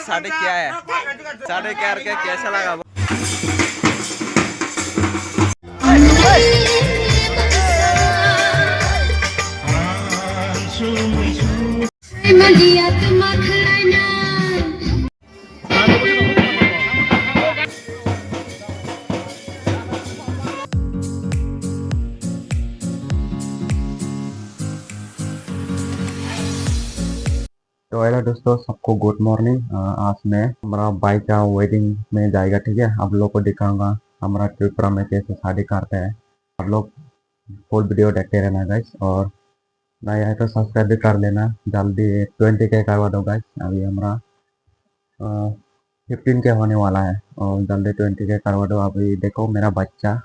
साढ़े क्या है, साढ़े क्या के कैसा लगा? तो हेलो दोस्तों, सबको गुड मॉर्निंग। आज मैं हमारा भाई का वेडिंग में जाएगा, ठीक है। आप लोग को दिखाऊंगा हमारा त्रिपुरा में कैसे शादी करते हैं। आप लोग फुल वीडियो देखते रहना गाइस, और नया है तो सब्सक्राइब भी कर लेना। जल्दी 20 के करवा दो गाइस। अभी हमारा 15 के होने वाला है, और जल्दी 20 के करवा दो। अभी देखो मेरा बच्चा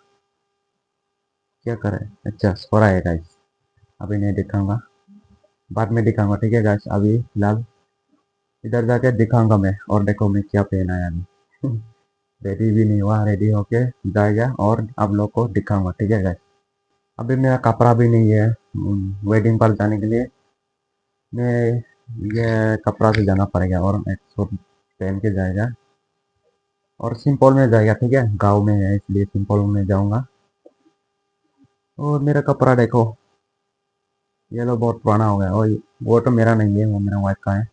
क्या करे। अच्छा सो रहा है गाइस, अभी नहीं दिखाऊंगा, बाद में दिखाऊंगा, ठीक है गाइस। अभी फिलहाल इधर जाके दिखाऊंगा मैं। और देखो मैं क्या पहना है अभी। रेडी भी नहीं हुआ, रेडी होके जाएगा और आप लोग को दिखाऊंगा, ठीक है गाइस। अभी मेरा कपड़ा भी नहीं है वेडिंग पर जाने के लिए। मैं ये कपड़ा से जाना पड़ेगा, और एक सूट पहन के जाएगा, और सिंपल में जाएगा, ठीक है। गांव में है इसलिए सिंपल में जाऊंगा। और मेरा कपड़ा देखो, ये लो बहुत पुराना हो गया। और वो तो मेरा नहीं है, वो मेरा वाइफ का है।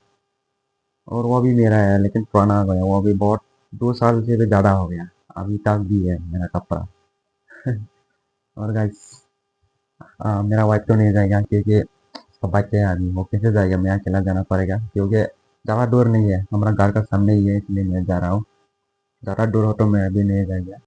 और वो भी मेरा है लेकिन पुराना हो गया, वो भी बहुत 2 साल से भी ज़्यादा हो गया। अभी तक भी है मेरा कपड़ा। और गाइस मेरा वाइफ तो नहीं जाएगा, क्योंकि उसका बच्चे है अभी, वो कैसे जाएगा। मैं अकेला जाना पड़ेगा, क्योंकि ज़्यादा दूर नहीं है, हमारा घर का सामने ही है, इसलिए मैं जा रहा हूँ। ज़्यादा दूर हो तो मैं अभी नहीं जाएगा।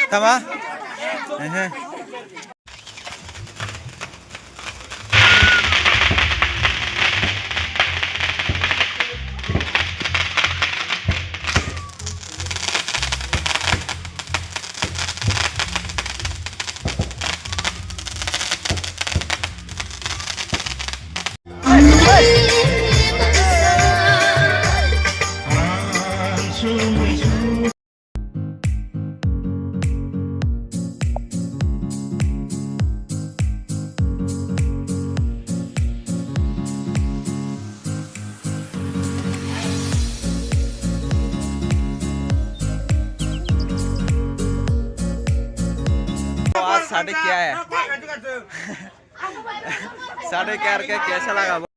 Tama? तो आज साढ़े क्या है साढ़े क्या के कैसा लगा